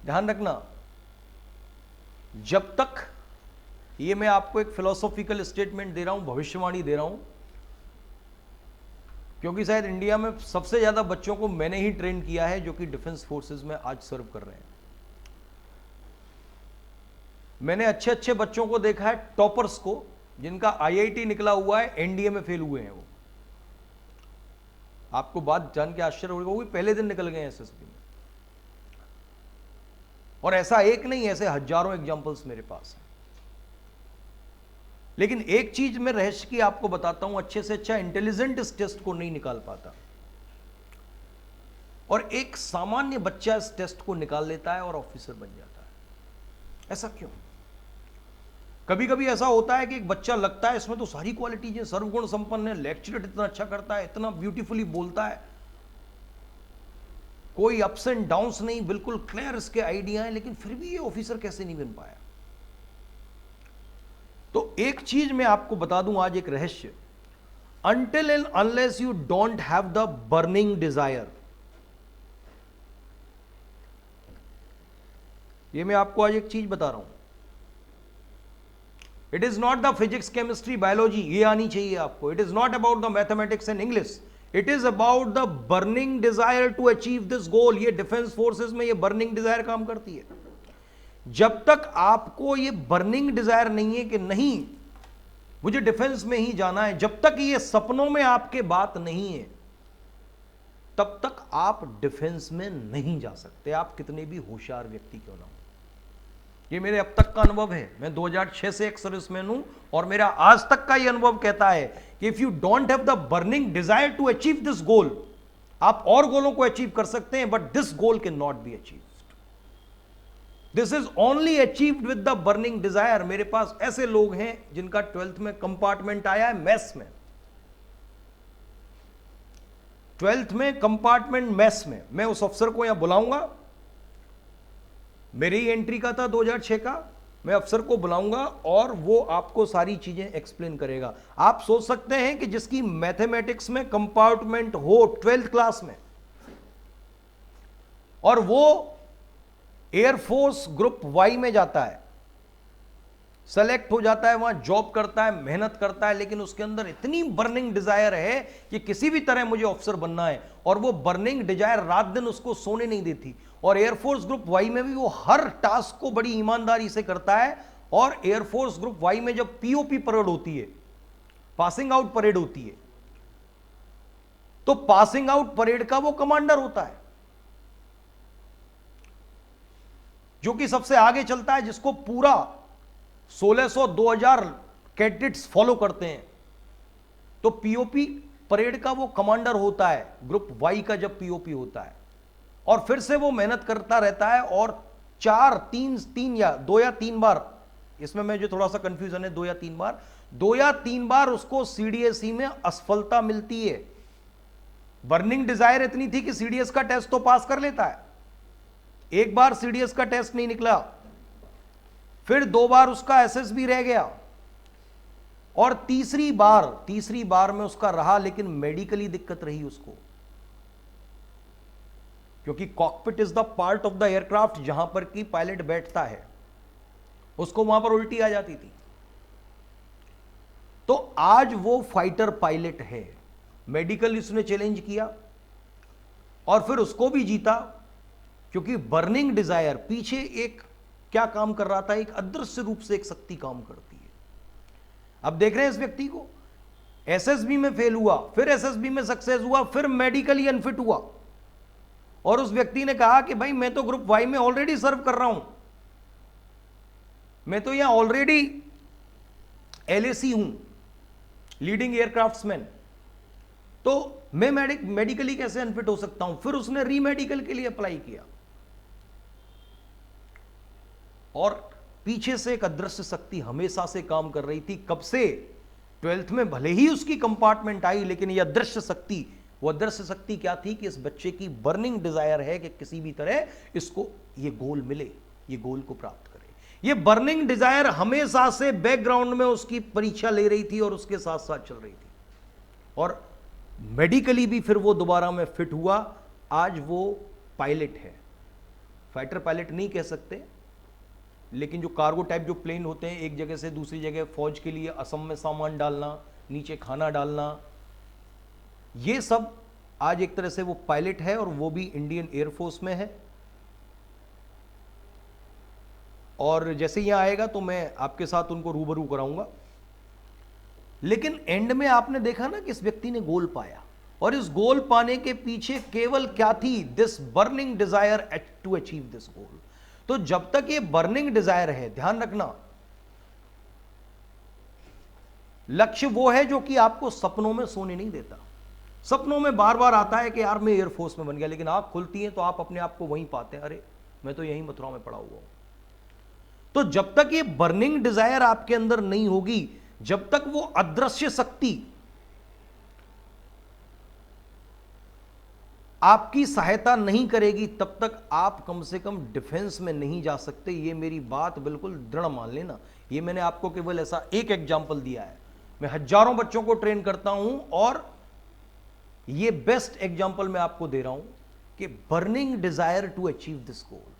ध्यान रखना, जब तक ये मैं आपको एक फिलोसॉफिकल स्टेटमेंट दे रहा हूं, भविष्यवाणी दे रहा हूं, क्योंकि शायद इंडिया में सबसे ज्यादा बच्चों को मैंने ही ट्रेन किया है जो कि डिफेंस फोर्सेस में आज सर्व कर रहे हैं। मैंने अच्छे अच्छे बच्चों को देखा है, टॉपर्स को, जिनका आईआईटी निकला हुआ है, एनडीए में फेल हुए हैं। वो आपको बात जान के आश्चर्य होगा, वो पहले दिन निकल गए एसएसबी में। और ऐसा एक नहीं, ऐसे हजारों एग्जांपल्स मेरे पास हैं। लेकिन एक चीज मैं रहस्य की आपको बताता हूं, अच्छे से अच्छा इंटेलिजेंट इस टेस्ट को नहीं निकाल पाता, और एक सामान्य बच्चा इस टेस्ट को निकाल लेता है और ऑफिसर बन जाता है। ऐसा क्यों? कभी कभी ऐसा होता है कि एक बच्चा लगता है इसमें तो सारी क्वालिटीज है, सर्वगुण संपन्न है, लेक्चरेट इतना अच्छा करता है, इतना ब्यूटीफुली बोलता है, कोई अप्स एंड डाउन्स नहीं, बिल्कुल क्लियर इसके आइडिया है, लेकिन फिर भी ये ऑफिसर कैसे नहीं बन पाया? तो एक चीज मैं आपको बता दूं आज, एक रहस्य, until and unless you don't have the burning desire, ये मैं आपको आज एक चीज बता रहा हूं, it is not the physics chemistry biology, ये आनी चाहिए आपको, it is not about the mathematics and English, it is about the burning desire to achieve this goal. ये डिफेंस फोर्सेस में ये बर्निंग डिजायर काम करती है। जब तक आपको ये बर्निंग डिजायर नहीं है कि नहीं मुझे डिफेंस में ही जाना है, जब तक ये सपनों में आपके बात नहीं है, तब तक आप डिफेंस में नहीं जा सकते, आप कितने भी होशियार व्यक्ति क्यों ना हो। ये मेरे अब तक का अनुभव है, मैं 2006 से एक सर्विसमैन हूं, और मेरा आज तक का ये अनुभव कहता है कि if you don't have the burning desire to achieve this goal, आप और गोलों को अचीव कर सकते हैं, but this goal can not be achieved. This is only achieved with the burning desire. मेरे पास ऐसे लोग हैं जिनका 12th में कंपार्टमेंट आया है मेस में, 12th में कंपार्टमेंट मेस में। मैं उस अफसर को यहां बुलाऊंगा, मेरी एंट्री का था 2006 का, मैं अफसर को बुलाऊंगा और वो आपको सारी चीजें एक्सप्लेन करेगा। आप सोच सकते हैं कि जिसकी मैथमेटिक्स में कंपार्टमेंट हो 12th क्लास में, और वो एयरफोर्स ग्रुप वाई में जाता है, सेलेक्ट हो जाता है, वहां जॉब करता है, मेहनत करता है, लेकिन उसके अंदर इतनी बर्निंग डिजायर है कि किसी भी तरह मुझे ऑफिसर बनना है, और वो बर्निंग डिजायर रात दिन उसको सोने नहीं देती। और एयरफोर्स ग्रुप वाई में भी वो हर टास्क को बड़ी ईमानदारी से करता है। और एयरफोर्स ग्रुप वाई में जब पीओपी परेड होती है, पासिंग आउट परेड होती है, तो पासिंग आउट परेड का वो कमांडर होता है, जो कि सबसे आगे चलता है, जिसको पूरा 1600 2000 कैडेट्स फॉलो करते हैं। तो पीओपी परेड का वो कमांडर होता है ग्रुप वाई का, जब पीओपी होता है, और फिर से वो मेहनत करता रहता है, और 2 या 3 बार, इसमें मैं जो थोड़ा सा कंफ्यूजन है, 2 या 3 बार उसको सीडीएसई में असफलता मिलती है। बर्निंग डिजायर इतनी थी कि सीडीएस का टेस्ट तो पास कर लेता है, एक बार सीडीएस का टेस्ट नहीं निकला, फिर 2 बार उसका एसएसबी रह गया, और तीसरी बार में उसका रहा, लेकिन मेडिकली दिक्कत रही उसको, क्योंकि cockpit is the part of the aircraft जहां पर की पायलट बैठता है, उसको वहां पर उल्टी आ जाती थी। तो आज वो फाइटर पायलट है, मेडिकल उसने चैलेंज किया और फिर उसको भी जीता, क्योंकि बर्निंग डिजायर पीछे एक क्या काम कर रहा था, एक अदृश्य रूप से एक शक्ति काम करती है। अब देख रहे हैं इस व्यक्ति को, एसएसबी में फेल हुआ, फिर एसएसबी में सक्सेस हुआ, फिर मेडिकली अनफिट हुआ, और उस व्यक्ति ने कहा कि भाई मैं तो ग्रुप वाई में ऑलरेडी सर्व कर रहा हूं, मैं तो यहां ऑलरेडी एलएसी हूं, लीडिंग एयरक्राफ्ट्समैन, तो मैं मेडिकली कैसे अनफिट हो सकता हूं? फिर उसने री मेडिकल के लिए अप्लाई किया, और पीछे से एक अदृश्य शक्ति हमेशा से काम कर रही थी। कब से? 12th में भले ही उसकी कंपार्टमेंट आई, लेकिन यह अदृश्य शक्ति, वो अदृश्य शक्ति क्या थी कि इस बच्चे की बर्निंग डिजायर है कि किसी भी तरह इसको ये गोल मिले, ये गोल को प्राप्त करे। ये बर्निंग डिजायर हमेशा से बैकग्राउंड में उसकी परीक्षा ले रही थी और उसके साथ साथ चल रही थी, और मेडिकली भी फिर वो दोबारा में फिट हुआ। आज वो पायलट है, फाइटर पायलट नहीं कह सकते, लेकिन जो कार्गो टाइप जो प्लेन होते हैं, एक जगह से दूसरी जगह फौज के लिए असम में सामान डालना, नीचे खाना डालना, ये सब आज एक तरह से वो पायलट है, और वो भी इंडियन एयरफोर्स में है। और जैसे यहां आएगा तो मैं आपके साथ उनको रूबरू कराऊंगा। लेकिन एंड में आपने देखा ना कि इस व्यक्ति ने गोल पाया, और इस गोल पाने के पीछे केवल क्या थी? This burning desire to achieve this goal. तो जब तक ये बर्निंग डिजायर है, ध्यान रखना, लक्ष्य वो है जो कि आपको सपनों में सोने नहीं देता। सपनों में बार बार आता है कि यार मैं एयरफोर्स में बन गया, लेकिन आंख खुलती है तो आप अपने आप को वहीं पाते हैं, अरे मैं तो यहीं मथुरा में पड़ा हुआ हूं। तो जब तक ये बर्निंग डिजायर आपके अंदर नहीं होगी, जब तक वो अदृश्य शक्ति आपकी सहायता नहीं करेगी, तब तक आप कम से कम डिफेंस में नहीं जा सकते। ये मेरी बात बिल्कुल दृढ़ मान लेना। ये मैंने आपको केवल ऐसा एक एग्जांपल दिया है, मैं हजारों बच्चों को ट्रेन करता हूं, और ये बेस्ट एग्जांपल मैं आपको दे रहा हूं कि burning desire to achieve this goal,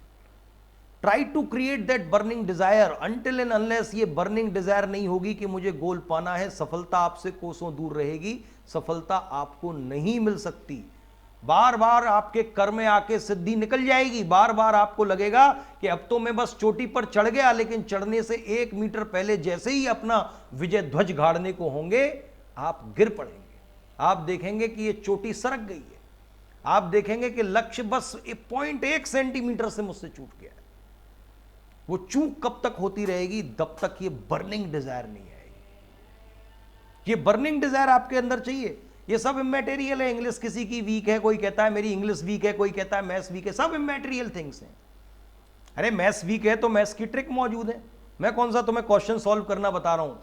try to create that burning desire until and unless ये बर्निंग डिजायर नहीं होगी कि मुझे गोल पाना है, सफलता आपसे कोसों दूर रहेगी, सफलता आपको नहीं मिल सकती। बार बार आपके कर में आके सिद्धि निकल जाएगी, बार बार आपको लगेगा कि अब तो मैं बस चोटी पर चढ़ गया, लेकिन चढ़ने से 1 मीटर पहले जैसे ही अपना विजय ध्वज गाड़ने को होंगे, आप गिर पड़ेंगे। आप देखेंगे कि ये चोटी सरक गई है, आप देखेंगे कि लक्ष्य बस 0.1 सेंटीमीटर से मुझसे चूक गया है। वो चूक कब तक होती रहेगी? जब तक ये बर्निंग डिजायर नहीं आएगी। ये बर्निंग डिजायर आपके अंदर चाहिए। ये सब इमैटेरियल है। इंग्लिश किसी की वीक है, कोई कहता है मेरी इंग्लिश वीक है, कोई कहता है मैथ्स वीक है, सब इमैटेरियल थिंग्स हैं। अरे मैथ्स वीक है तो मैथ्स की ट्रिक मौजूद है। मैं कौन सा तुम्हें क्वेश्चन सॉल्व करना बता रहा हूं?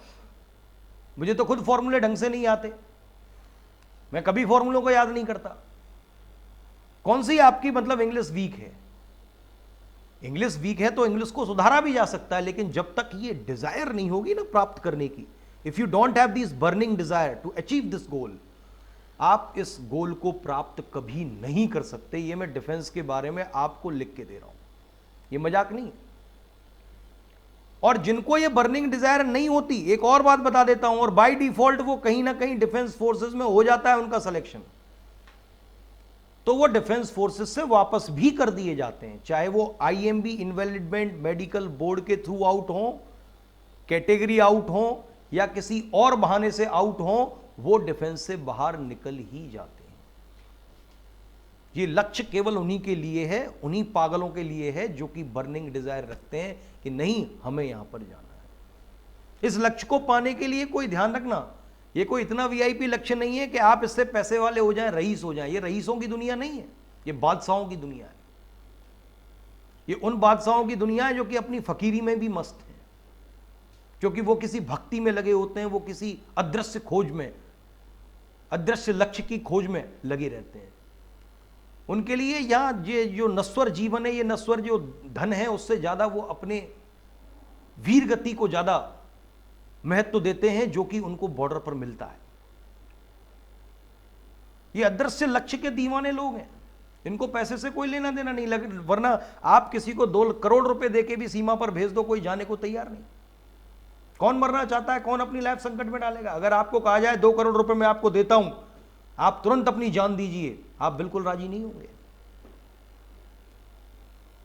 मुझे तो खुद फॉर्मूले ढंग से नहीं आते, मैं कभी फॉर्मूलों को याद नहीं करता। कौन सी आपकी मतलब इंग्लिश वीक है? इंग्लिश वीक है तो इंग्लिश को सुधारा भी जा सकता है, लेकिन जब तक ये डिजायर नहीं होगी ना प्राप्त करने की, if you don't have this burning desire to achieve this goal, आप इस गोल को प्राप्त कभी नहीं कर सकते। ये मैं डिफेंस के बारे में आपको लिख के दे रहा हूं, ये मजाक नहीं। और जिनको ये बर्निंग डिजायर नहीं होती, एक और बात बता देता हूं, और बाय डिफॉल्ट वो कहीं ना कहीं डिफेंस फोर्सेस में हो जाता है उनका सिलेक्शन, तो वो डिफेंस फोर्सेस से वापस भी कर दिए जाते हैं, चाहे वो आईएमबी इनवैलिडमेंट मेडिकल बोर्ड के थ्रू आउट हो, कैटेगरी आउट हो, या किसी और बहाने से आउट हो, वो डिफेंस से बाहर निकल ही जाते हैं। ये लक्ष्य केवल उन्हीं के लिए है, उन्हीं पागलों के लिए है जो कि बर्निंग डिजायर रखते हैं कि नहीं हमें यहां पर जाना है। इस लक्ष्य को पाने के लिए कोई ध्यान रखना, ये कोई इतना वीआईपी लक्ष्य नहीं है कि आप इससे पैसे वाले हो जाएं, रईस हो जाएं। ये रईसों की दुनिया नहीं है, ये बादशाहों की दुनिया है। ये उन बादशाहों की दुनिया है जो कि अपनी फकीरी में भी मस्त है, क्योंकि वो किसी भक्ति में लगे होते हैं, वो किसी अदृश्य खोज में, अदृश्य लक्ष्य की खोज में लगे रहते हैं। उनके लिए यहां ये जो नश्वर जीवन है, ये नश्वर जो धन है, उससे ज्यादा वो अपने वीर गति को ज्यादा महत्व देते हैं जो कि उनको बॉर्डर पर मिलता है। ये अदृश्य लक्ष्य के दीवाने लोग हैं, इनको पैसे से कोई लेना देना नहीं लगे, वरना आप किसी को 2 करोड़ रुपए देके भी सीमा पर भेज दो, कोई जाने को तैयार नहीं। कौन मरना चाहता है? कौन अपनी लाइफ संकट में डालेगा? अगर आपको कहा जाए 2 करोड़ रुपए मैं आपको देता हूं, आप तुरंत अपनी जान दीजिए, आप बिल्कुल राजी नहीं होंगे।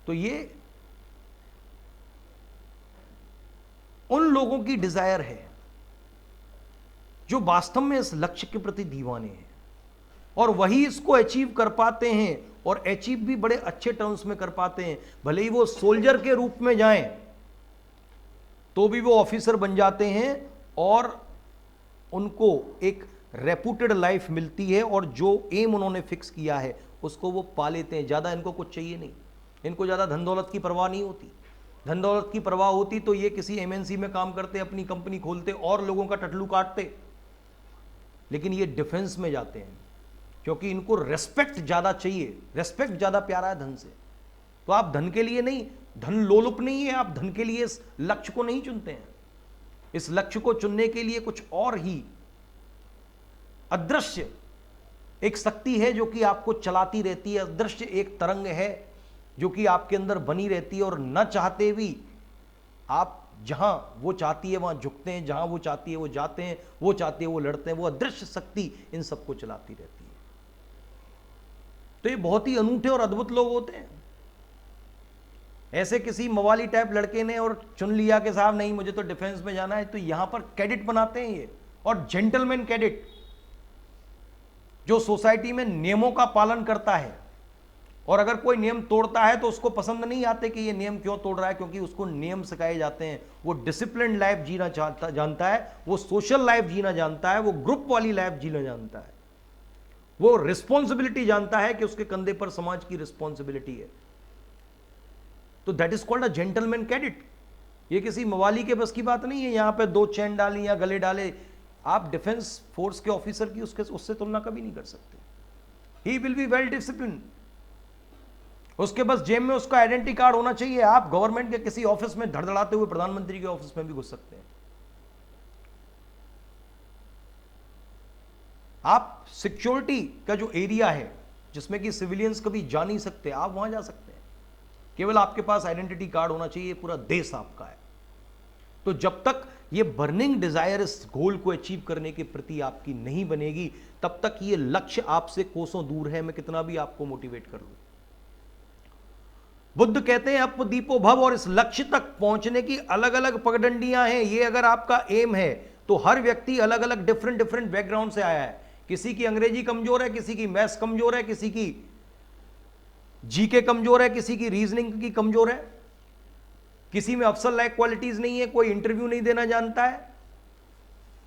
तो ये उन लोगों की डिजायर है जो वास्तव में इस लक्ष्य के प्रति दीवाने हैं, और वही इसको अचीव कर पाते हैं, और अचीव भी बड़े अच्छे टर्म्स में कर पाते हैं। भले ही वो सोल्जर के रूप में जाएं तो भी वो ऑफिसर बन जाते हैं, और उनको एक रेपुटेड लाइफ मिलती है, और जो एम उन्होंने फिक्स किया है उसको वो पा लेते हैं। ज़्यादा इनको कुछ चाहिए नहीं, इनको ज़्यादा धन दौलत की परवाह नहीं होती। धन दौलत की परवाह होती तो ये किसी एमएनसी में काम करते, अपनी कंपनी खोलते और लोगों का टटलू काटते। लेकिन ये डिफेंस में जाते हैं क्योंकि इनको रेस्पेक्ट ज़्यादा चाहिए, रेस्पेक्ट ज़्यादा प्यारा है धन से। तो आप धन के लिए नहीं, धन लोलुप नहीं है, आप धन के लिए इस लक्ष्य को नहीं चुनते हैं। इस लक्ष्य को चुनने के लिए कुछ और ही अदृश्य एक शक्ति है जो कि आपको चलाती रहती है। अदृश्य एक तरंग है जो कि आपके अंदर बनी रहती है, और न चाहते भी आप जहां वो चाहती है वहां झुकते हैं, जहां वो चाहती है वो जाते हैं, वो चाहती है वो लड़ते हैं। वो अदृश्य शक्ति इन सबको चलाती रहती है। तो ये बहुत ही अनूठे और अद्भुत लोग होते हैं। ऐसे किसी मवाली टाइप लड़के ने और चुन लिया कि साहब नहीं मुझे तो डिफेंस में जाना है, तो यहां पर कैडेट बनाते हैं ये, और जेंटलमैन कैडेट जो सोसाइटी में नियमों का पालन करता है। और अगर कोई नियम तोड़ता है तो उसको पसंद नहीं आते कि ये नियम क्यों तोड़ रहा है, क्योंकि उसको नियम सिखाए जाते हैं। वो डिसिप्लिन लाइफ जीना जानता है, वो सोशल लाइफ जीना जानता है, वो ग्रुप वाली लाइफ जीना जानता है, वो रिस्पॉन्सिबिलिटी जानता है कि उसके कंधे पर समाज की रिस्पॉन्सिबिलिटी है। तो that is called a gentleman cadet. ये किसी मवाली के बस की बात नहीं है, यहां पे 2 चैन डाली या गले डाले। आप डिफेंस फोर्स के ऑफिसर की उससे तुलना कभी नहीं कर सकते। He will be well discipline. उसके बस जेब में उसका आइडेंटिटी कार्ड होना चाहिए। आप गवर्नमेंट के किसी ऑफिस में धड़धड़ाते हुए प्रधानमंत्री के ऑफिस में भी घुस सकते हैं। आप सिक्योरिटी का जो एरिया है जिसमें कि सिविलियंस कभी जा नहीं सकते, आप वहां जा सकते हैं। केवल आपके पास आइडेंटिटी कार्ड होना चाहिए, पूरा देश आपका है। तो जब तक ये बर्निंग डिजायर इस गोल को अचीव करने के प्रति आपकी नहीं बनेगी, तब तक ये लक्ष्य आपसे कोसों दूर है, मैं कितना भी आपको मोटिवेट कर लूं। बुद्ध कहते हैं अपदीपो भव, और इस लक्ष्य तक पहुंचने की अलग अलग पगडंडियां हैं। ये अगर आपका एम है तो हर व्यक्ति अलग अलग डिफरेंट बैकग्राउंड से आया है। किसी की अंग्रेजी कमजोर है, किसी की मैथ्स कमजोर है, किसी की जीके कमजोर है, किसी की रीजनिंग की कमजोर है, किसी में अफसर लाइक क्वालिटीज नहीं है, कोई इंटरव्यू नहीं देना जानता है,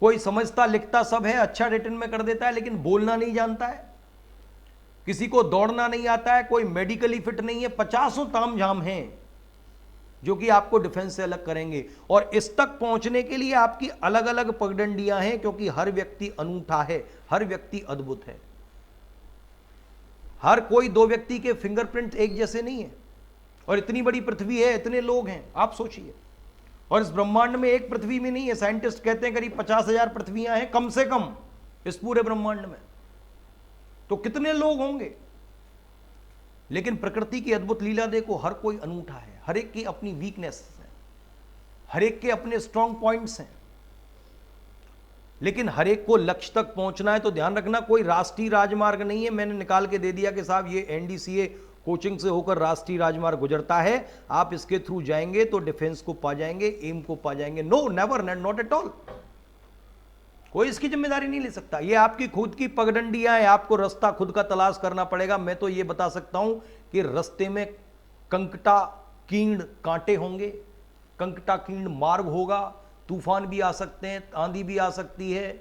कोई समझता लिखता सब है, अच्छा रिटर्न में कर देता है लेकिन बोलना नहीं जानता है, किसी को दौड़ना नहीं आता है, कोई मेडिकली फिट नहीं है। 50 तामझाम हैं जो कि आपको डिफेंस से अलग करेंगे। और इस तक पहुंचने के लिए आपकी अलग अलग पगडंडियां हैं, क्योंकि हर व्यक्ति अनूठा है, हर व्यक्ति अद्भुत है। हर कोई 2 व्यक्ति के फिंगरप्रिंट एक जैसे नहीं है। और इतनी बड़ी पृथ्वी है, इतने लोग हैं, आप सोचिए। और इस ब्रह्मांड में एक पृथ्वी में नहीं है, साइंटिस्ट कहते हैं करीब 50,000 पृथ्वियां हैं कम से कम इस पूरे ब्रह्मांड में। तो कितने लोग होंगे। लेकिन प्रकृति की अद्भुत लीला देखो, हर कोई अनूठा है, हर एक की अपनी वीकनेस है, हर एक के अपने स्ट्रॉन्ग पॉइंट्स हैं। लेकिन हर एक को लक्ष्य तक पहुंचना है। तो ध्यान रखना, कोई राष्ट्रीय राजमार्ग नहीं है मैंने निकाल के दे दिया कि साहब ये एनडीसीए कोचिंग से होकर राष्ट्रीय राजमार्ग गुजरता है, आप इसके थ्रू जाएंगे तो डिफेंस को पा जाएंगे, एम को पा जाएंगे। No, never, not at all. कोई इसकी जिम्मेदारी नहीं ले सकता। ये आपकी खुद की पगडंडियां हैं, आपको रास्ता खुद का तलाश करना पड़ेगा। मैं तो ये बता सकता हूं कि रास्ते में कंकटा कीर्ण कांटे होंगे, कंकटा कीर्ण मार्ग होगा, तूफान भी आ सकते हैं, आंधी भी आ सकती है,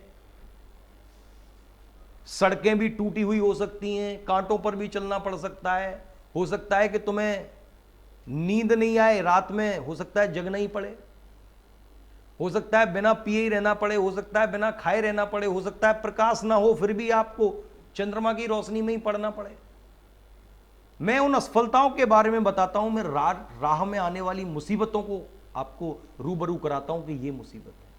सड़कें भी टूटी हुई हो सकती हैं, कांटों पर भी चलना पड़ सकता है। हो सकता है कि तुम्हें नींद नहीं आए रात में, हो सकता है जगना ही पड़े, हो सकता है बिना पिए ही रहना पड़े, हो सकता है बिना खाए रहना पड़े, हो सकता है प्रकाश ना हो फिर भी आपको चंद्रमा की रोशनी में ही पड़ना पड़े। मैं उन असफलताओं के बारे में बताता हूं, मैं राह में आने वाली मुसीबतों को आपको रूबरू कराता हूं कि ये मुसीबत है।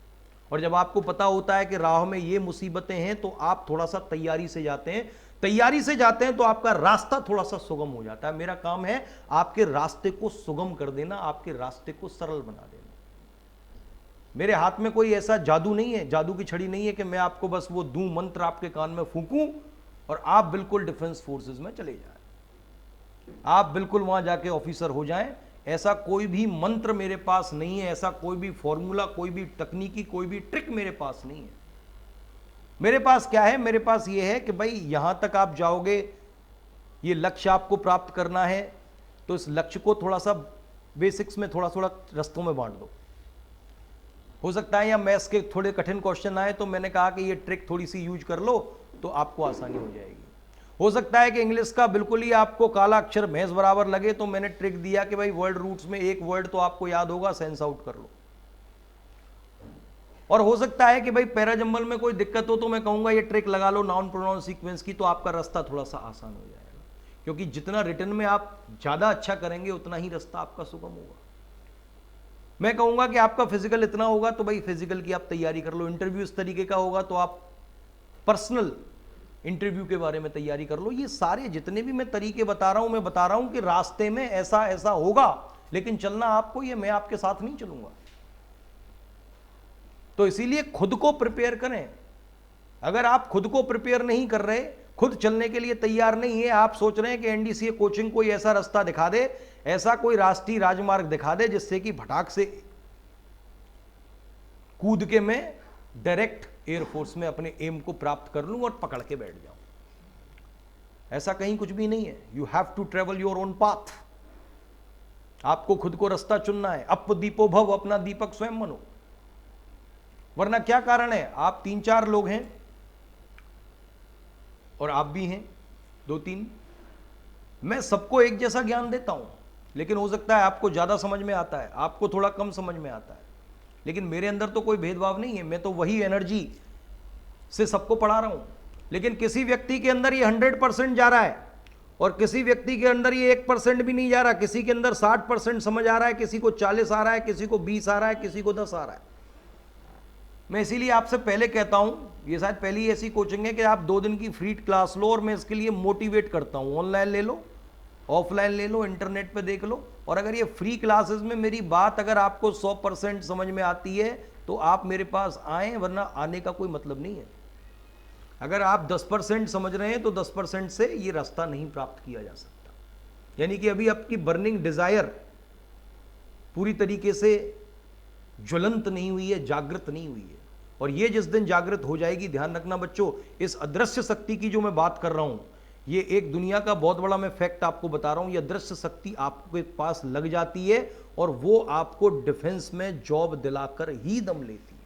और जब आपको पता होता है कि राह में ये मुसीबतें हैं तो आप थोड़ा सा तैयारी से जाते हैं। तैयारी से जाते हैं तो आपका रास्ता थोड़ा सा सुगम हो जाता है। मेरा काम है आपके रास्ते को सुगम कर देना, आपके रास्ते को सरल बना देना। मेरे हाथ में कोई ऐसा जादू नहीं है, जादू की छड़ी नहीं है कि मैं आपको बस वो दूं मंत्र आपके कान में फूंकूं और आप बिल्कुल डिफेंस फोर्सेस में चले जाएं, आप बिल्कुल वहां जाके ऑफिसर हो जाएं। ऐसा कोई भी मंत्र मेरे पास नहीं है, ऐसा कोई भी फॉर्मूला, कोई भी तकनीकी, कोई भी ट्रिक मेरे पास नहीं है। मेरे पास क्या है, मेरे पास ये है कि भाई यहां तक आप जाओगे, ये लक्ष्य आपको प्राप्त करना है, तो इस लक्ष्य को थोड़ा सा बेसिक्स में थोड़ा थोड़ा रस्तों में बांट दो। हो सकता है या मैथ्स के थोड़े कठिन क्वेश्चन आए तो मैंने कहा कि ये ट्रिक थोड़ी सी यूज कर लो तो आपको आसानी हो जाएगी। हो सकता है कि इंग्लिश का बिल्कुल ही आपको काला अक्षर भैंस बराबर लगे, तो मैंने ट्रिक दिया कि भाई वर्ड रूट्स में एक वर्ड तो आपको याद होगा, सेंस आउट कर लो। और हो सकता है कि भाई पैराजंबल में कोई दिक्कत हो तो मैं कहूंगा ये ट्रिक लगा लो नाउन प्रोनाउन सीक्वेंस की, तो आपका रास्ता थोड़ा सा आसान हो जाएगा। क्योंकि जितना रिटर्न में आप ज्यादा अच्छा करेंगे उतना ही रास्ता आपका सुगम होगा। मैं कहूंगा कि आपका फिजिकल इतना होगा तो भाई फिजिकल की आप तैयारी कर लो, इंटरव्यू इस तरीके का होगा तो आप पर्सनल इंटरव्यू के बारे में तैयारी कर लो। ये सारे जितने भी मैं तरीके बता रहा हूं, मैं बता रहा हूं कि रास्ते में ऐसा ऐसा होगा, लेकिन चलना आपको, ये मैं आपके साथ नहीं चलूंगा। तो इसीलिए खुद को प्रिपेयर करें। अगर आप खुद को प्रिपेयर नहीं कर रहे, खुद चलने के लिए तैयार नहीं है, आप सोच रहे हैं कि एनडीसीए कोचिंग कोई ऐसा रास्ता दिखा दे, ऐसा कोई राष्ट्रीय राजमार्ग दिखा दे जिससे कि भटाक से कूद के मैं डायरेक्ट एयरफोर्स में अपने एम को प्राप्त कर लूं और पकड़ के बैठ जाऊं, ऐसा कहीं कुछ भी नहीं है। You have to travel your own path. आपको खुद को रास्ता चुनना है। अप दीपो भव, अपना दीपक स्वयं बनो। वरना क्या कारण है, आप 3-4 लोग हैं और आप भी हैं 2-3, मैं सबको एक जैसा ज्ञान देता हूं, लेकिन हो सकता है आपको ज्यादा समझ में आता है, आपको थोड़ा कम समझ में आता है, लेकिन मेरे अंदर तो कोई भेदभाव नहीं है। मैं तो वही एनर्जी से सबको पढ़ा रहा हूं। लेकिन किसी व्यक्ति के अंदर ये 100% जा रहा है और किसी व्यक्ति के अंदर ये 1% भी नहीं जा रहा। किसी के अंदर 60% समझ आ रहा है, किसी को 40 आ रहा है, किसी को 20 आ रहा है, किसी को 10 आ रहा है। मैं इसीलिए आपसे पहले कहता हूं, ये शायद पहली ऐसी कोचिंग है कि आप 2 दिन की फ्री क्लास लो और मैं इसके लिए मोटिवेट करता हूं। ऑनलाइन ले लो, ऑफलाइन ले लो, इंटरनेट पे देख लो। और अगर ये फ्री क्लासेस में मेरी बात अगर आपको 100% समझ में आती है तो आप मेरे पास आए, वरना आने का कोई मतलब नहीं है। अगर आप 10% समझ रहे हैं तो 10% से ये रास्ता नहीं प्राप्त किया जा सकता। यानी कि अभी आपकी बर्निंग डिजायर पूरी तरीके से ज्वलंत नहीं हुई है, जागृत नहीं हुई है। और ये जिस दिन जागृत हो जाएगी, ध्यान रखना बच्चों, इस अदृश्य शक्ति की जो मैं बात कर रहा हूं, ये एक दुनिया का बहुत बड़ा मैं फैक्ट आपको बता रहा हूं, ये अदृश्य शक्ति आपके पास लग जाती है और वो आपको डिफेंस में जॉब दिलाकर ही दम लेती है।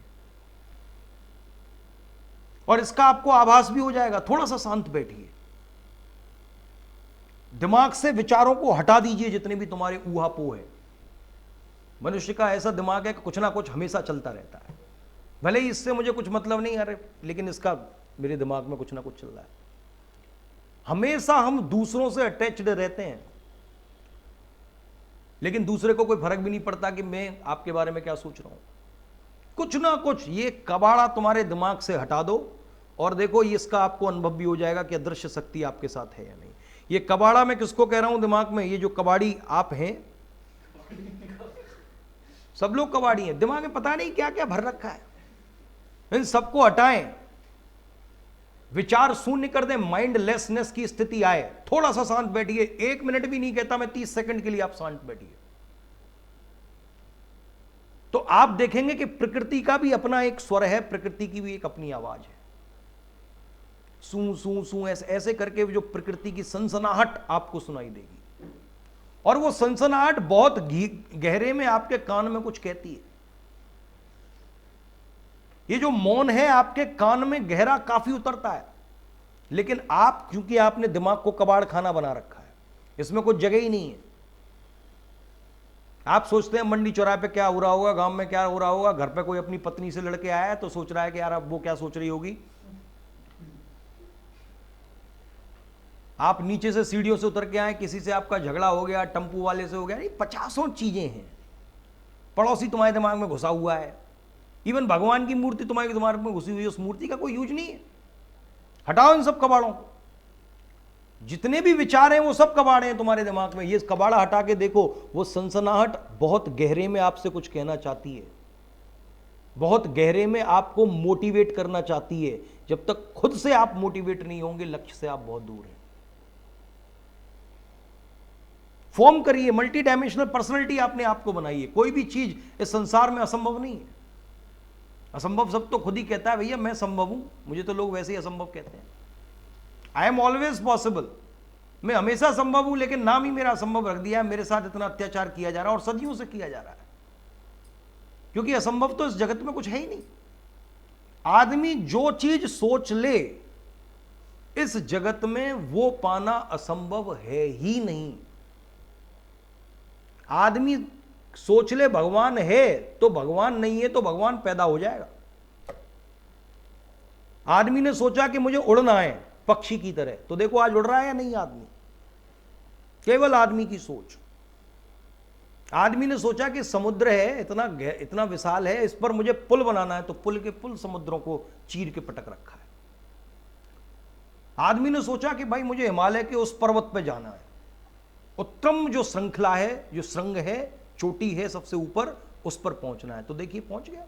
और इसका आपको आभास भी हो जाएगा। थोड़ा सा शांत बैठिए, दिमाग से विचारों को हटा दीजिए जितने भी तुम्हारे ऊहापोह है। मनुष्य का ऐसा दिमाग है कि कुछ ना कुछ हमेशा चलता रहता है, भले ही इससे मुझे कुछ मतलब नहीं आ रहा, लेकिन इसका मेरे दिमाग में कुछ ना कुछ चल रहा है। हमेशा हम दूसरों से अटैच्ड रहते हैं, लेकिन दूसरे को कोई फर्क भी नहीं पड़ता कि मैं आपके बारे में क्या सोच रहा हूं। कुछ ना कुछ ये कबाड़ा तुम्हारे दिमाग से हटा दो और देखो, इसका आपको अनुभव भी हो जाएगा कि अदृश्य शक्ति आपके साथ है या नहीं। ये कबाड़ा मैं किसको कह रहा हूं दिमाग में, ये जो कबाड़ी आप हैं, सब लोग कबाड़ी हैं। दिमाग में पता नहीं क्या क्या भर रखा है, इन सबको हटाएं, विचार शून्य कर दें, माइंडलेसनेस की स्थिति आए। थोड़ा सा शांत बैठिए, 1 मिनट भी नहीं कहता मैं, 30 सेकंड के लिए आप शांत बैठिए। तो आप देखेंगे कि प्रकृति का भी अपना एक स्वर है, प्रकृति की भी एक अपनी आवाज है। सू सू सू ऐसे ऐसे करके जो प्रकृति की सनसनाहट आपको सुनाई देगी, और वो सनसनाहट बहुत गहरे में आपके कान में कुछ कहती है। ये जो मौन है आपके कान में गहरा काफी उतरता है, लेकिन आप, क्योंकि आपने दिमाग को कबाड़ खाना बना रखा है, इसमें कुछ जगह ही नहीं है। आप सोचते हैं मंडी चौराहे पे क्या हो रहा होगा, गांव में क्या हो रहा होगा, घर पे कोई अपनी पत्नी से लड़के आया है तो सोच रहा है कि यार अब वो क्या सोच रही होगी। आप नीचे से सीढ़ियों से उतर के आए, किसी से आपका झगड़ा हो गया, टेम्पू वाले से हो गया, नहीं, 50 चीजें हैं। पड़ोसी तुम्हारे दिमाग में घुसा हुआ है, इवन भगवान की मूर्ति तुम्हारे दिमाग में घुसी हुई है, उस मूर्ति का कोई यूज नहीं है। हटाओ इन सब कबाड़ों को। जितने भी विचार हैं वो सब कबाड़े हैं तुम्हारे दिमाग में। ये कबाड़ा हटा के देखो, वो सनसनाहट बहुत गहरे में आपसे कुछ कहना चाहती है, बहुत गहरे में आपको मोटिवेट करना चाहती है। जब तक खुद से आप मोटिवेट नहीं होंगे, लक्ष्य से आप बहुत दूर हैं। फॉर्म करिए, मल्टी डायमेंशनल पर्सनैलिटी आपने आपको बनाई है। कोई भी चीज इस संसार में असंभव नहीं है। असंभव सब तो खुद ही कहता है भैया मैं संभव हूं, मुझे तो लोग वैसे ही असंभव कहते हैं। आई एम ऑलवेज पॉसिबल, मैं हमेशा संभव हूं, लेकिन नाम ही मेरा असंभव रख दिया है। मेरे साथ इतना अत्याचार किया जा रहा है और सदियों से किया जा रहा है, क्योंकि असंभव तो इस जगत में कुछ है ही नहीं। आदमी जो चीज सोच ले इस जगत में वो पाना असंभव है ही नहीं। आदमी सोच ले भगवान है तो भगवान नहीं है तो भगवान पैदा हो जाएगा। आदमी ने सोचा कि मुझे उड़ना है पक्षी की तरह, तो देखो आज उड़ रहा है या नहीं आदमी। केवल आदमी की सोच। आदमी ने सोचा कि समुद्र है इतना विशाल है, इस पर मुझे पुल बनाना है, तो पुल के पुल समुद्रों को चीर के पटक रखा है। आदमी ने सोचा कि भाई मुझे हिमालय के उस पर्वत पे जाना है, उत्तम जो श्रृंखला है, जो श्रृंग है, चोटी है सबसे ऊपर, उस पर पहुंचना है, तो देखिए पहुंच गया।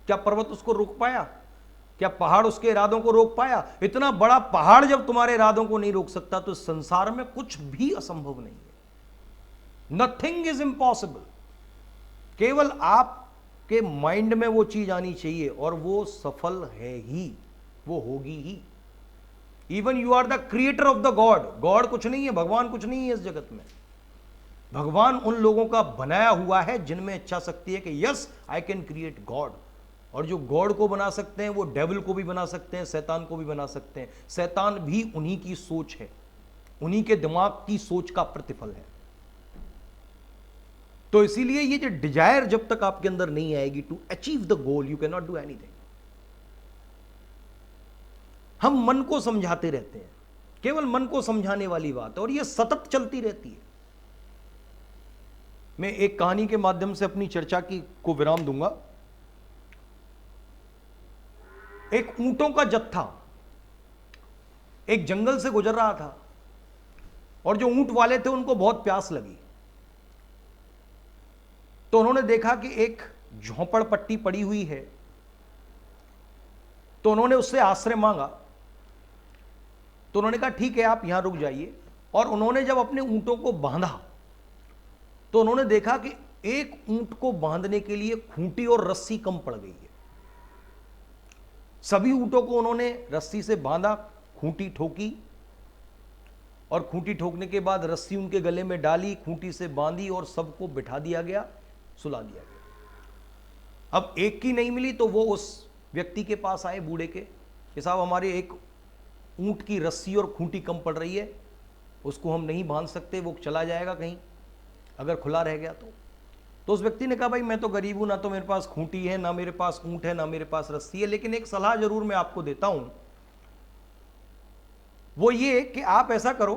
क्या पर्वत उसको रोक पाया? क्या पहाड़ उसके इरादों को रोक पाया? इतना बड़ा पहाड़ जब तुम्हारे इरादों को नहीं रोक सकता तो संसार में कुछ भी असंभव नहीं है। Nothing is impossible. केवल आपके माइंड में वो चीज आनी चाहिए और वो सफल है ही, वो होगी ही। Even you are the creator of the God. God कुछ नहीं है, भगवान कुछ नहीं है इस जगत में। भगवान उन लोगों का बनाया हुआ है जिनमें इच्छा शक्ति है कि yes I can create God. और जो गॉड को बना सकते हैं वो डेविल को भी बना सकते हैं, शैतान को भी बना सकते हैं। शैतान भी उन्हीं की सोच है, उन्हीं के दिमाग की सोच का प्रतिफल है। तो इसीलिए ये जो डिजायर जब तक आपके अंदर नहीं आएगी to achieve the goal, you can not do anything. हम मन को समझाते रहते हैं, केवल मन को समझाने वाली बात है, और ये सतत चलती रहती है। मैं एक कहानी के माध्यम से अपनी चर्चा को विराम दूंगा। एक ऊंटों का जत्था एक जंगल से गुजर रहा था, और जो ऊंट वाले थे उनको बहुत प्यास लगी, तो उन्होंने देखा कि एक झोंपड़पट्टी पड़ी हुई है, तो उन्होंने उससे आश्रय मांगा। तो उन्होंने कहा ठीक है आप यहां रुक जाइए। और उन्होंने जब अपने ऊंटों को बांधा तो उन्होंने देखा कि एक ऊंट को बांधने के लिए खूंटी और रस्सी कम पड़ गई है। सभी ऊंटों को उन्होंने रस्सी से बांधा, खूंटी ठोकी, और खूंटी ठोकने के बाद रस्सी उनके गले में डाली, खूंटी से बांधी और सबको बिठा दिया गया, सुला दिया गया। अब एक की नहीं मिली तो वो उस व्यक्ति के पास आए, बूढ़े के, कि साहब हमारे एक ऊंट की रस्सी और खूंटी कम पड़ रही है, उसको हम नहीं बांध सकते, वो चला जाएगा कहीं अगर खुला रह गया तो उस व्यक्ति ने कहा भाई मैं तो गरीब हूं, ना तो मेरे पास खूंटी है, ना मेरे पास ऊंट है, ना मेरे पास रस्सी है, लेकिन एक सलाह जरूर मैं आपको देता हूं, वो ये कि आप ऐसा करो,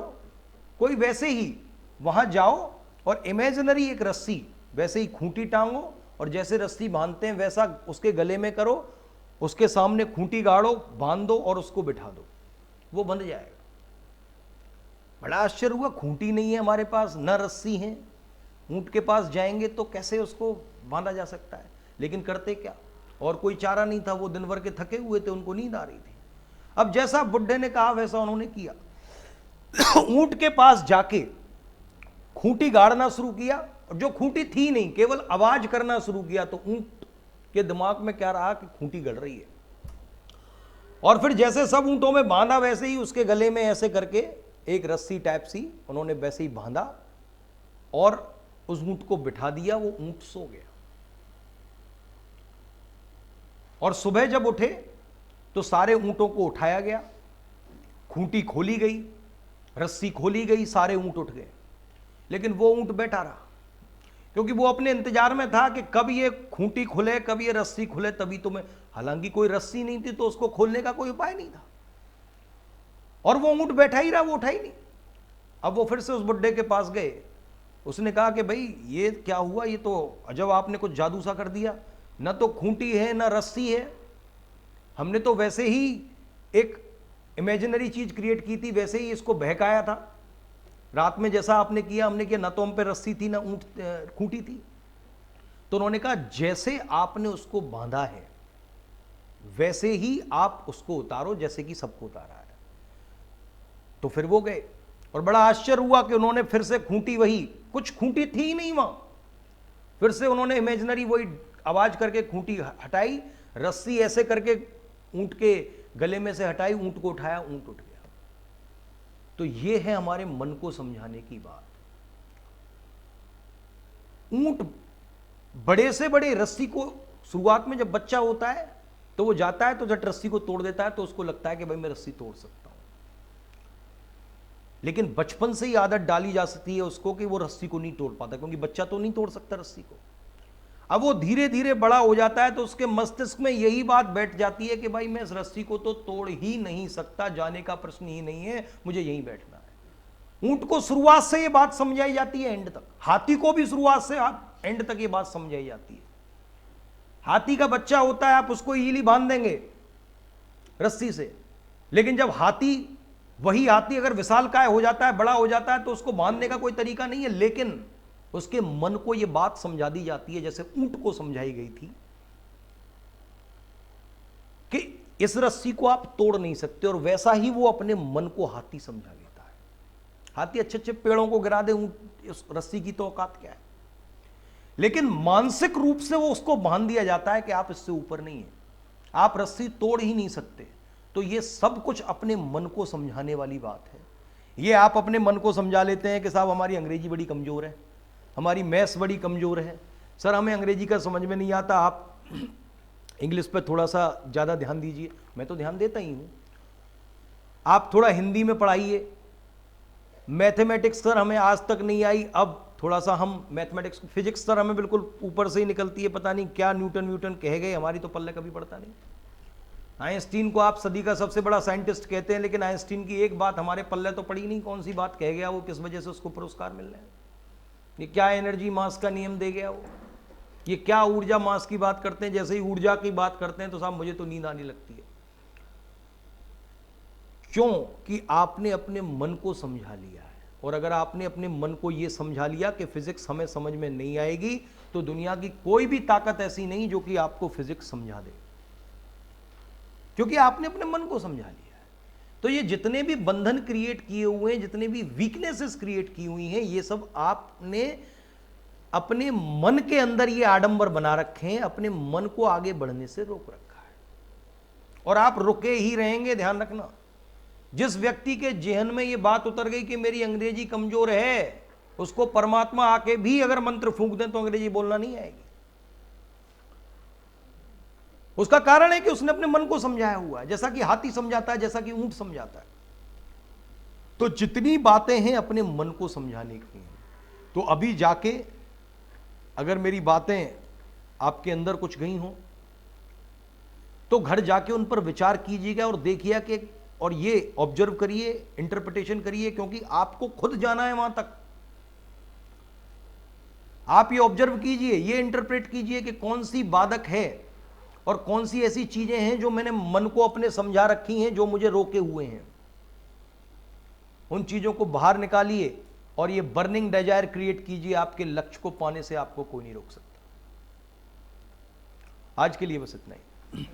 कोई वैसे ही वहां जाओ और इमेजिनरी एक रस्सी वैसे ही खूंटी टांगो, और जैसे रस्सी बांधते हैं वैसा उसके गले में करो, उसके सामने खूंटी गाड़ो, बांध दो और उसको बिठा दो, वो बंध जाएगा। बड़ा आश्चर्य हुआ, खूंटी नहीं है हमारे पास, न रस्सी है, ऊंट के पास जाएंगे तो कैसे उसको बांधा जा सकता है। लेकिन करते क्या, और कोई चारा नहीं था, वो दिन भर के थके हुए थे, उनको नींद आ रही थी। अब जैसा बुड्ढे ने कहा वैसा उन्होंने किया। ऊंट के पास जाके खूंटी गाड़ना शुरू किया, और जो खूंटी थी नहीं, केवल आवाज करना शुरू किया, तो ऊंट के दिमाग में क्या रहा कि खूंटी गड़ रही है। और फिर जैसे सब ऊंटों में बांधा वैसे ही उसके गले में ऐसे करके एक रस्सी टाइप सी उन्होंने वैसे ही बांधा और उस ऊंट को बिठा दिया। वो ऊंट सो गया, और सुबह जब उठे तो सारे ऊंटों को उठाया गया, खूंटी खोली गई, रस्सी खोली गई, सारे ऊंट उठ गए, लेकिन वो ऊंट बैठा रहा, क्योंकि वो अपने इंतजार में था कि कब ये खूंटी खुले, कब ये रस्सी खुले, तभी तो मैं, हालांकि कोई रस्सी नहीं थी तो उसको खोलने का कोई उपाय नहीं था, और वो ऊंट बैठा ही रहा, वो उठा ही नहीं। अब वो फिर से उस बुड्ढे के पास गए, उसने कहा कि भाई ये क्या हुआ, ये तो अजब आपने कुछ जादू सा कर दिया, न तो खूंटी है न रस्सी है, हमने तो वैसे ही एक इमेजिनरी चीज क्रिएट की थी, वैसे ही इसको बहकाया था, रात में जैसा आपने किया हमने किया, न तो हम पे रस्सी थी न खूंटी थी। तो उन्होंने कहा जैसे आपने उसको बांधा है वैसे ही आप उसको उतारो, जैसे कि सबको उतारा है। तो फिर वो गए, और बड़ा आश्चर्य हुआ कि उन्होंने फिर से खूंटी, वही कुछ खूंटी थी ही नहीं वहां, फिर से उन्होंने इमेजिनरी वही आवाज करके खूंटी हटाई, रस्सी ऐसे करके ऊंट के गले में से हटाई, ऊंट को उठाया, ऊंट उठ गया। तो ये है हमारे मन को समझाने की बात। ऊंट बड़े से बड़े रस्सी को, शुरुआत में जब बच्चा होता है तो वो जाता है तो जब रस्सी को तोड़ देता है तो उसको लगता है कि भाई मैं रस्सी तोड़ सकता हूं, लेकिन बचपन से ही आदत डाली जा सकती है उसको कि वो रस्सी को नहीं तोड़ पाता, क्योंकि बच्चा तो नहीं तोड़ सकता रस्सी को। अब वो धीरे धीरे बड़ा हो जाता है तो उसके मस्तिष्क में यही बात बैठ जाती है कि भाई मैं इस रस्सी को तो तोड़ ही नहीं सकता, जाने का प्रश्न ही नहीं है, मुझे यहीं बैठना है। ऊंट को शुरुआत से ये बात समझाई जाती है एंड तक, हाथी को भी शुरुआत से एंड तक ये बात समझाई जाती है। हाथी का बच्चा होता है, आप उसको इजीली बांध देंगे रस्सी से, लेकिन जब वही हाथी अगर विशालकाय हो जाता है, बड़ा हो जाता है, तो उसको बांधने का कोई तरीका नहीं है, लेकिन उसके मन को यह बात समझा दी जाती है, जैसे ऊंट को समझाई गई थी कि इस रस्सी को आप तोड़ नहीं सकते, और वैसा ही वो अपने मन को हाथी समझा लेता है। हाथी अच्छे अच्छे पेड़ों को गिरा दे, ऊंट इस रस्सी की तो औकात क्या है, लेकिन मानसिक रूप से वो उसको बांध दिया जाता है कि आप इससे ऊपर नहीं है, आप रस्सी तोड़ ही नहीं सकते। तो ये सब कुछ अपने मन को समझाने वाली बात है। ये आप अपने मन को समझा लेते हैं कि साहब हमारी अंग्रेजी बड़ी कमजोर है, हमारी मैथ्स बड़ी कमजोर है, सर हमें अंग्रेजी का समझ में नहीं आता, आप इंग्लिश पे थोड़ा सा ज़्यादा ध्यान दीजिए। मैं तो ध्यान देता ही हूँ, आप थोड़ा हिंदी में पढ़ाइए। मैथमेटिक्स सर हमें आज तक नहीं आई, अब थोड़ा सा हम मैथमेटिक्स, फिजिक्स सर हमें बिल्कुल ऊपर से ही निकलती है, पता नहीं क्या न्यूटन कह गए, हमारी तो पल्ले कभी पड़ता नहीं। आइंस्टीन को आप सदी का सबसे बड़ा साइंटिस्ट कहते हैं, लेकिन आइंस्टीन की एक बात हमारे पल्ले तो पड़ी नहीं, कौन सी बात कह गया वो, किस वजह से उसको पुरस्कार मिल रहे हैं, ये क्या एनर्जी मास का नियम दे गया वो, ये क्या ऊर्जा मास की बात करते हैं, जैसे ही ऊर्जा की बात करते हैं तो साहब मुझे तो नींद आने लगती है। क्यों? कि आपने अपने मन को समझा लिया है। और अगर आपने अपने मन को यह समझा लिया कि फिजिक्स हमें समझ में नहीं आएगी, तो दुनिया की कोई भी ताकत ऐसी नहीं जो कि आपको फिजिक्स समझा दे, क्योंकि आपने अपने मन को समझा लिया है। तो ये जितने भी बंधन क्रिएट किए हुए हैं, जितने भी वीकनेसेस क्रिएट की हुई हैं, ये सब आपने अपने मन के अंदर ये आडंबर बना रखे हैं, अपने मन को आगे बढ़ने से रोक रखा है, और आप रुके ही रहेंगे। ध्यान रखना, जिस व्यक्ति के जेहन में ये बात उतर गई कि मेरी अंग्रेजी कमजोर है, उसको परमात्मा आके भी अगर मंत्र फूंक दें तो अंग्रेजी बोलना नहीं आएगी। उसका कारण है कि उसने अपने मन को समझाया हुआ है, जैसा कि हाथी समझाता है, जैसा कि ऊंट समझाता है। तो जितनी बातें हैं अपने मन को समझाने की हैं। तो अभी जाके अगर मेरी बातें आपके अंदर कुछ गई हों तो घर जाके उन पर विचार कीजिएगा और देखिए कि, और ये ऑब्जर्व करिए, इंटरप्रिटेशन करिए, क्योंकि आपको खुद जाना है वहां तक। आप ये ऑब्जर्व कीजिए, ये इंटरप्रेट कीजिए कि कौन सी बाधक है और कौन सी ऐसी चीजें हैं जो मैंने मन को अपने समझा रखी हैं, जो मुझे रोके हुए हैं। उन चीजों को बाहर निकालिए और ये बर्निंग डिजायर क्रिएट कीजिए। आपके लक्ष्य को पाने से आपको कोई नहीं रोक सकता। आज के लिए बस इतना ही।